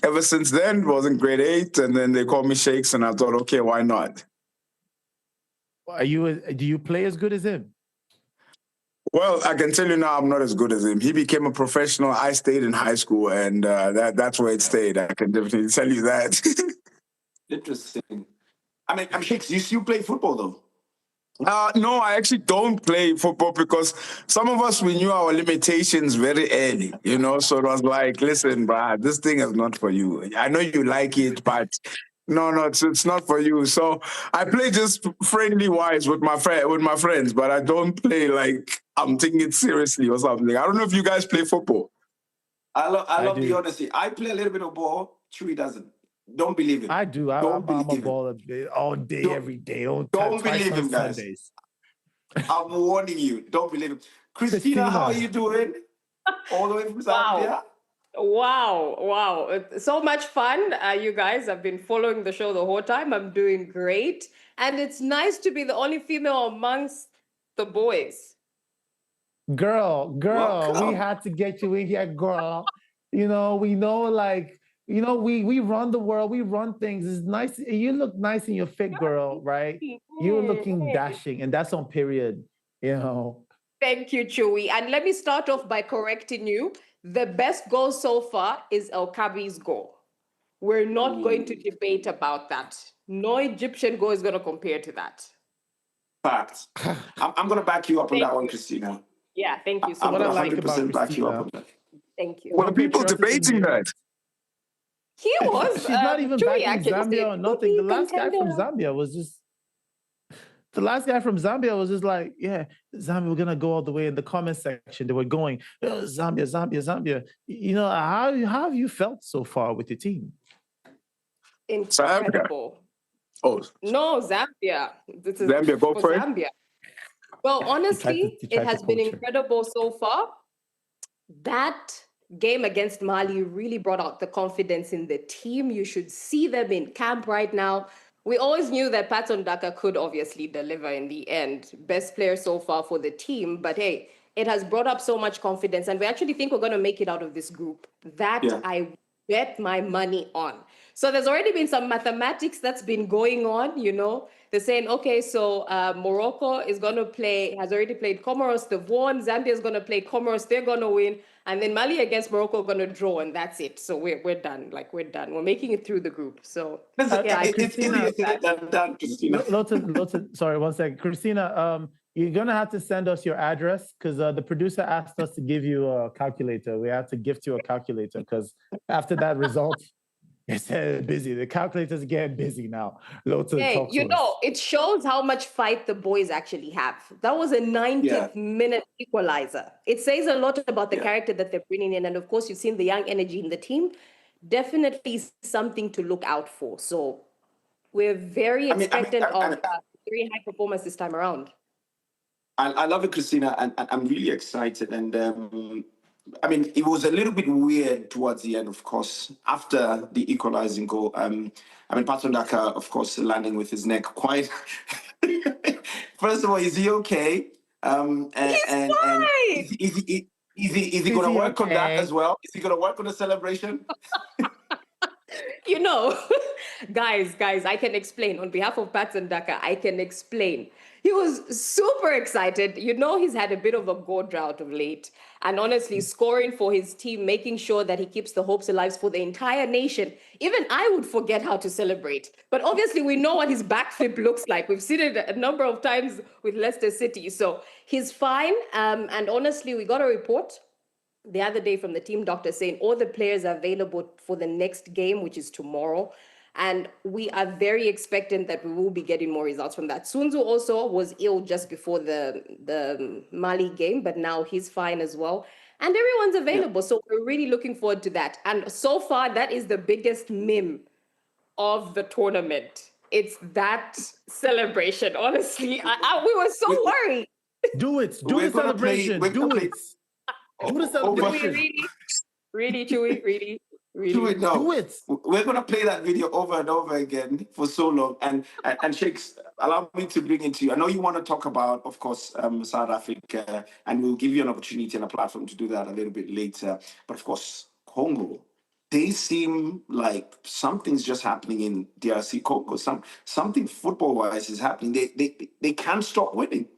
ever since then, it was in grade 8, and then they called me Shakes, and I thought, okay, why not? Do you play as good as him? Well, I can tell you now I'm not as good as him. He became a professional. I stayed in high school, and that's where it stayed. I can definitely tell you that. Interesting. I mean, Shakes, you play football, though? No, I actually don't play football because some of us, we knew our limitations very early, you know? So it was like, listen, bruh, this thing is not for you. I know you like it, but... No, it's not for you. So I play just friendly-wise with my friends, but I don't play like I'm taking it seriously or something. I don't know if you guys play football. I love the honesty. I play a little bit of ball. Chewy doesn't. Don't believe him. I do. I'm a baller all day, every day. Don't believe him, guys. Sundays. I'm warning you. Don't believe him. Christina, how are you doing? All the way from Zambia? Wow. So much fun. You guys have been following the show the whole time. I'm doing great. And it's nice to be the only female amongst the boys. Girl, we had to get you in here, girl. You know, we know, we run the world, we run things. It's nice. You look nice in your fit, girl, right? You're looking dashing, and that's on period, you know. Thank you, Chewy. And let me start off by correcting you. The best goal so far is El Kabi's goal. We're not going to debate about that. No Egyptian goal is going to compare to that. Facts. I'm going to back you up on that one, Christina. Yeah, thank you. So I'm going to 100% back you up on that. Thank you. Were people debating that? He was. She's not even back in Zambia or nothing. The last guy from Zambia was just like, yeah, Zambia, we're going to go all the way in the comment section. They were going, Zambia. You know, how have you felt so far with your team? Incredible. Oh. No, Zambia. This is Zambia, go for it. Zambia. Well, honestly, it has been incredible so far. That game against Mali really brought out the confidence in the team. You should see them in camp right now. We always knew that Patson Daka could obviously deliver in the end. Best player so far for the team. But hey, it has brought up so much confidence. And we actually think we're going to make it out of this group. That I bet my money on. So there's already been some mathematics that's been going on, you know. They're saying, okay, so Morocco is going to play, has already played Comoros. They've won. Zambia is going to play Comoros. They're going to win. And then Mali against Morocco are going to draw, and that's it. So we're done. Like, we're done. We're making it through the group. So, Christina, sorry, 1 second. Christina, you're going to have to send us your address because the producer asked us to give you a calculator. We have to gift you a calculator because after that result, it's busy. The calculator's getting busy now. Hey, you know, it shows how much fight the boys actually have. That was a 90th minute equalizer. It says a lot about the character that they're bringing in. And of course, you've seen the young energy in the team. Definitely something to look out for. So we're very expectant of very high performance this time around. I love it, Christina, and I'm really excited. And I mean, it was a little bit weird towards the end, of course, after the equalizing goal. I mean, Patson Daka, of course, landing with his neck quite. First of all, is he okay? He's fine. Is he going to work on that as well? Is he going to work on the celebration? You know, guys, I can explain. On behalf of Patson Daka, I can explain. He was super excited. You know, he's had a bit of a go drought of late. And honestly, scoring for his team, making sure that he keeps the hopes alive for the entire nation. Even I would forget how to celebrate. But obviously, we know what his backflip looks like. We've seen it a number of times with Leicester City. So he's fine. And honestly, we got a report the other day from the team doctor saying all the players are available for the next game, which is tomorrow. And we are very expectant that we will be getting more results from that. Sunzu also was ill just before the Mali game, but now he's fine as well. And everyone's available. So we're really looking forward to that. And so far, that is the biggest meme of the tournament. It's that celebration. Honestly, we were so worried. Do it. Do the celebration. Do it. Do the celebration. Really, Chewy, really. Do it now. Do it. We're going to play that video over and over again for so long. And Shakes, allow me to bring it to you. I know you want to talk about, of course, South Africa, and we'll give you an opportunity and a platform to do that a little bit later. But of course, Congo, they seem like something's just happening in DRC Congo. Something football-wise is happening. They can't stop winning.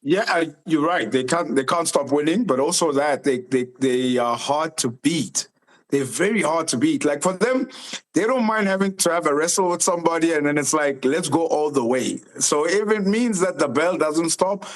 Yeah, you're right. They can't stop winning, but also that they are hard to beat. They're very hard to beat. Like for them, they don't mind having to have a wrestle with somebody, and then it's like, let's go all the way. So if it means that the bell doesn't stop,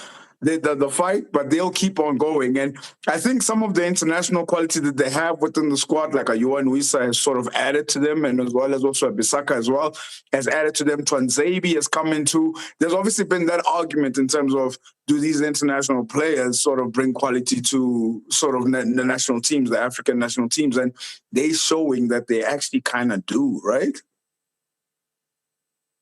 the fight, but they'll keep on going. And I think some of the international quality that they have within the squad, like a Yohan Wissa has sort of added to them, and as well as also a Bissaka as well, has added to them. Twanzebe has come into. There's obviously been that argument in terms of, do these international players sort of bring quality to sort of the national teams, the African national teams, and they showing that they actually kind of do, right?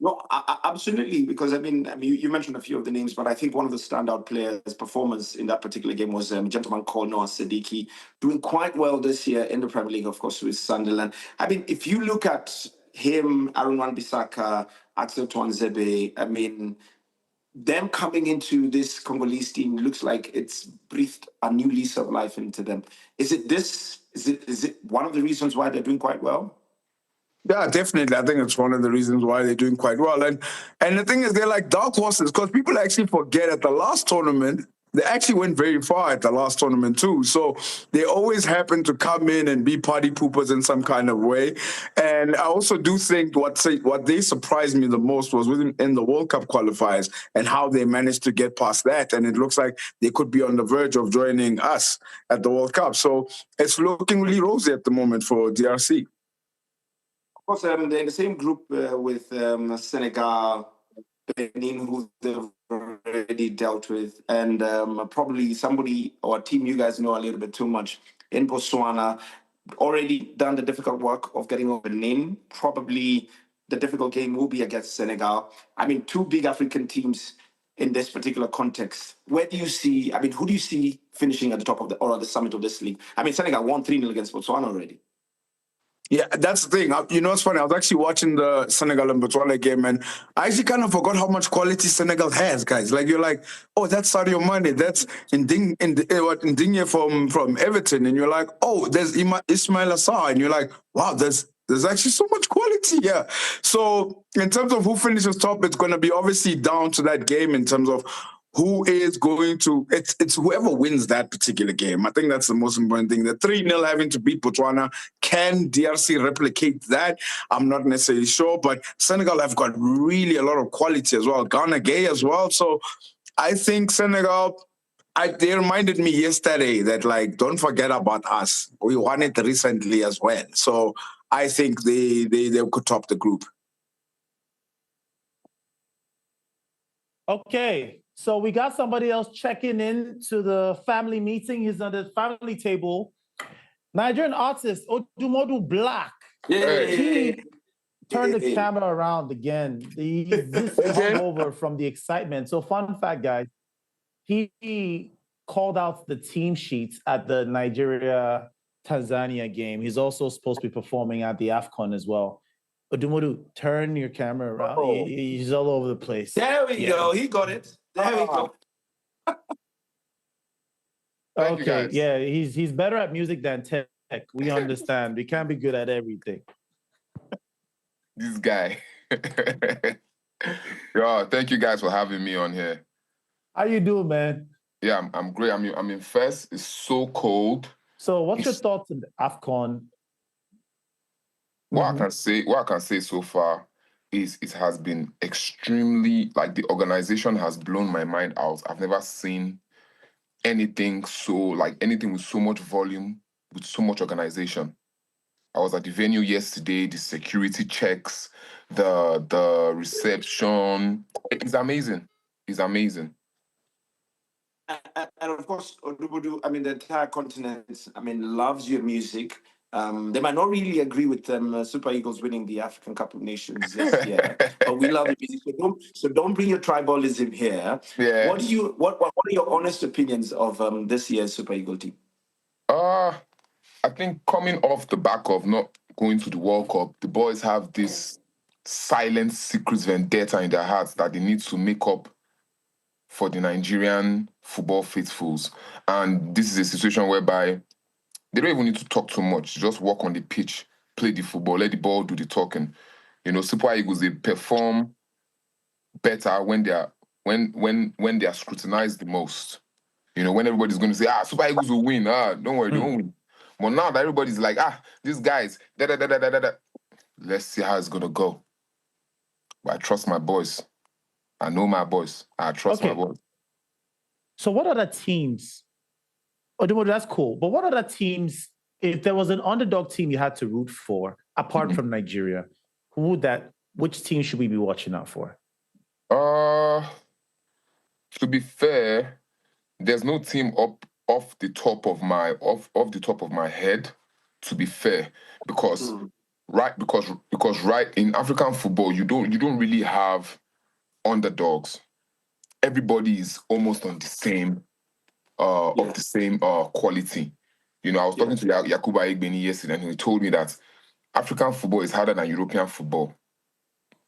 No, absolutely. Because I mean, you mentioned a few of the names, but I think one of the standout players' performance in that particular game was a gentleman called Noah Siddiqui, doing quite well this year in the Premier League, of course, with Sunderland. I mean, if you look at him, Aaron Wan-Bissaka, Axel Twanzebe, I mean, them coming into this Congolese team looks like it's breathed a new lease of life into them. Is it one of the reasons why they're doing quite well? Yeah, definitely. I think it's one of the reasons why they're doing quite well. And the thing is, they're like dark horses, because people actually forget at the last tournament, they actually went very far at the last tournament too. So they always happen to come in and be party poopers in some kind of way. And I also do think what they surprised me the most was in the World Cup qualifiers and how they managed to get past that. And it looks like they could be on the verge of joining us at the World Cup. So it's looking really rosy at the moment for DRC. Of course, they're in the same group with Senegal, Benin, who they've already dealt with, and probably somebody or a team you guys know a little bit too much in Botswana. Already done the difficult work of getting over Benin. Probably the difficult game will be against Senegal. I mean, two big African teams in this particular context. Where do you see, I mean, who do you see finishing at the top of the summit of this league? I mean, Senegal won 3-0 against Botswana already. Yeah, that's the thing. You know, it's funny. I was actually watching the Senegal and Botswana game, and I actually kind of forgot how much quality Senegal has, guys. Like, you're like, oh, that's Sadio Mane, that's Ndigne from Everton, and you're like, oh, there's Ismail Assar, and you're like, wow, there's actually so much quality here. So in terms of who finishes top, it's going to be obviously down to that game in terms of who is going to, it's whoever wins that particular game. I think that's the most important thing. The 3-0 having to beat Botswana, can DRC replicate that? I'm not necessarily sure, but Senegal have got really a lot of quality as well. Ghana Gay as well. So I think Senegal, they reminded me yesterday that, like, don't forget about us. We won it recently as well. So I think they could top the group. Okay. So we got somebody else checking in to the family meeting. He's on the family table. Nigerian artist Odumodu Black. He turned the camera around again. He's just hungover from the excitement. So fun fact, guys, he called out the team sheets at the Nigeria-Tanzania game. He's also supposed to be performing at the AFCON as well. Odumodu, turn your camera around. Oh. He's all over the place. There we go. He got it. There we go. Okay, yeah, he's better at music than tech. We understand. We can't be good at everything. This guy. Yo, thank you guys for having me on here. How you doing, man? Yeah, I'm great. I'm in first. It's so cold. So what's your thoughts on the AFCON? What I can say so far is it has been extremely, like, the organization has blown my mind out. I've never seen anything with so much volume, with so much organization. I was at the venue yesterday, the security checks, the reception. It's amazing. It's amazing. And of course, Odumodu, I mean, the entire continent, I mean, loves your music. They might not really agree with Super Eagles winning the African Cup of Nations this year, but we love the music. So don't bring your tribalism here. Yeah. What are your honest opinions of this year's Super Eagle team? I think coming off the back of not going to the World Cup, the boys have this silent secret vendetta in their hearts that they need to make up for the Nigerian football faithfuls. And this is a situation whereby they don't even need to talk too much. Just walk on the pitch, play the football, let the ball do the talking. You know, Super Eagles, they perform better when they are scrutinized the most. You know, when everybody's going to say, Super Eagles will win. Don't worry, they won't win. But now that everybody's like, these guys, let's see how it's going to go. But I trust my boys. I know my boys. I trust my boys. So what other teams? That's cool. But what other teams, if there was an underdog team you had to root for, apart from Nigeria, which team should we be watching out for? To be fair, there's no team off the top of my head, to be fair, because in African football you don't really have underdogs. Everybody is almost on the same quality. You know, I was talking to Yakuba Igbeni yesterday, and he told me that African football is harder than European football.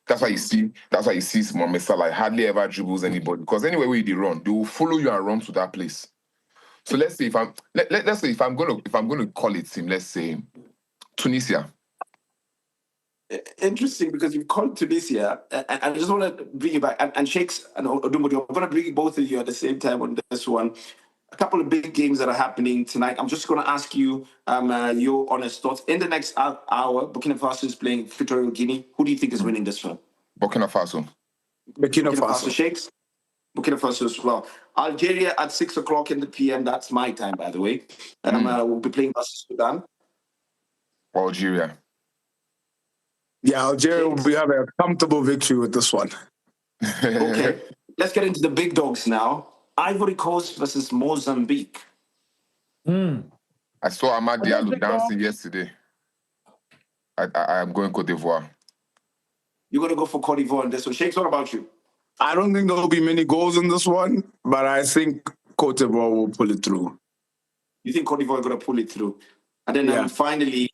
That's why you see Mohamed Salah hardly ever dribbles anybody, because anywhere where they run, they will follow you and run to that place. So let's say if I'm gonna call it team, let's say Tunisia. Interesting, because you've called Tunisia, and I just want to bring you back, and Shakes and Odumodu, I'm going to bring both of you at the same time on this one. A couple of big games that are happening tonight. I'm just going to ask you your honest thoughts. In the next hour, Burkina Faso is playing Equatorial Guinea. Who do you think is winning this one? Burkina Faso. Burkina Faso. Shakes? Burkina Faso as well. Algeria at 6 o'clock in the PM. That's my time, by the way. We'll be playing versus Sudan. Algeria. Yeah, Algeria will have a comfortable victory with this one. Okay, let's get into the big dogs now. Ivory Coast versus Mozambique. I saw Amad Diallo dancing yesterday. I am going Cote d'Ivoire. You're going to go for Cote d'Ivoire on this one. Shakes, what about you? I don't think there will be many goals in this one, but I think Cote d'Ivoire will pull it through. You think Cote d'Ivoire is going to pull it through? And then finally,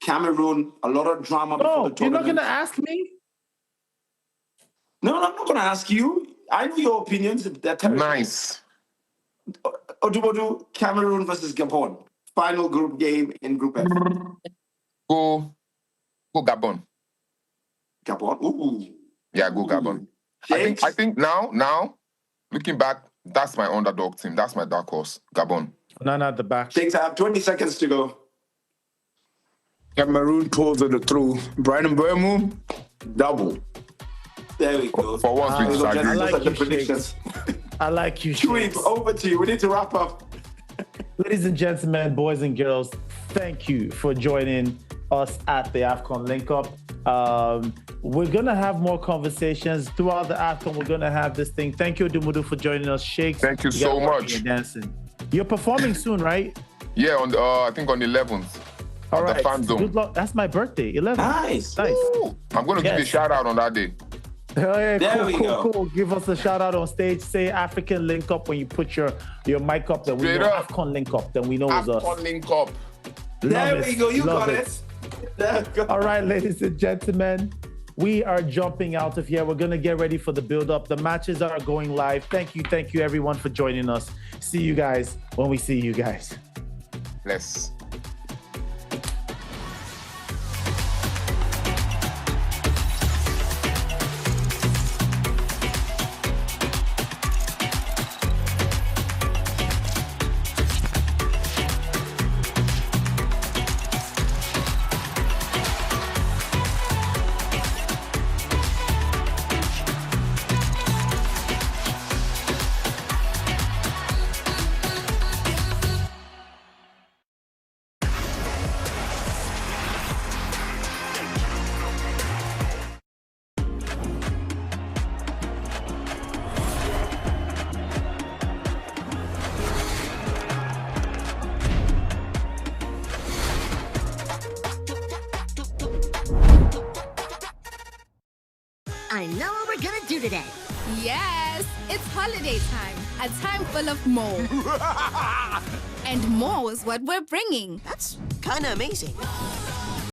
Cameroon, a lot of drama before the tournament. You're not going to ask me? No, I'm not going to ask you. I know your opinions. Nice. Odubodu, Cameroon versus Gabon. Final group game in Group F. Go Gabon. Gabon? Ooh. Yeah, go Gabon. I think now, looking back, that's my underdog team. That's my dark horse. Gabon. None at the back. Takes 20 seconds to go. Cameroon pulls it through. Brian Mbeumo, double. There we go. For once, we disagree. I like you, predictions. I like you, Chewy, over to you. We need to wrap up. Ladies and gentlemen, boys and girls, thank you for joining us at the AFCON Link Up. We're going to have more conversations throughout the AFCON. We're going to have this thing. Thank you, Dumudu, for joining us. Shakes. Thank you so much. You're dancing. You're performing soon, right? Yeah, on I think on the 11th. All right. The fan zone. Good luck. That's my birthday, 11th. Nice. Ooh, I'm going to give you a shout out on that day. Oh, yeah, there we go. Cool. Give us a shout out on stage. Say African Link Up when you put your mic up. Then we know AFCON Link Up. Then we know it's us. AFCON Link Up. There we go. You got it. There we go. All right, ladies and gentlemen, we are jumping out of here. We're going to get ready for the build-up. The matches are going live. Thank you, everyone, for joining us. See you guys when we see you guys. Bless. I know what we're gonna do today. Yes, it's holiday time. A time full of more. And more is what we're bringing. That's kind of amazing.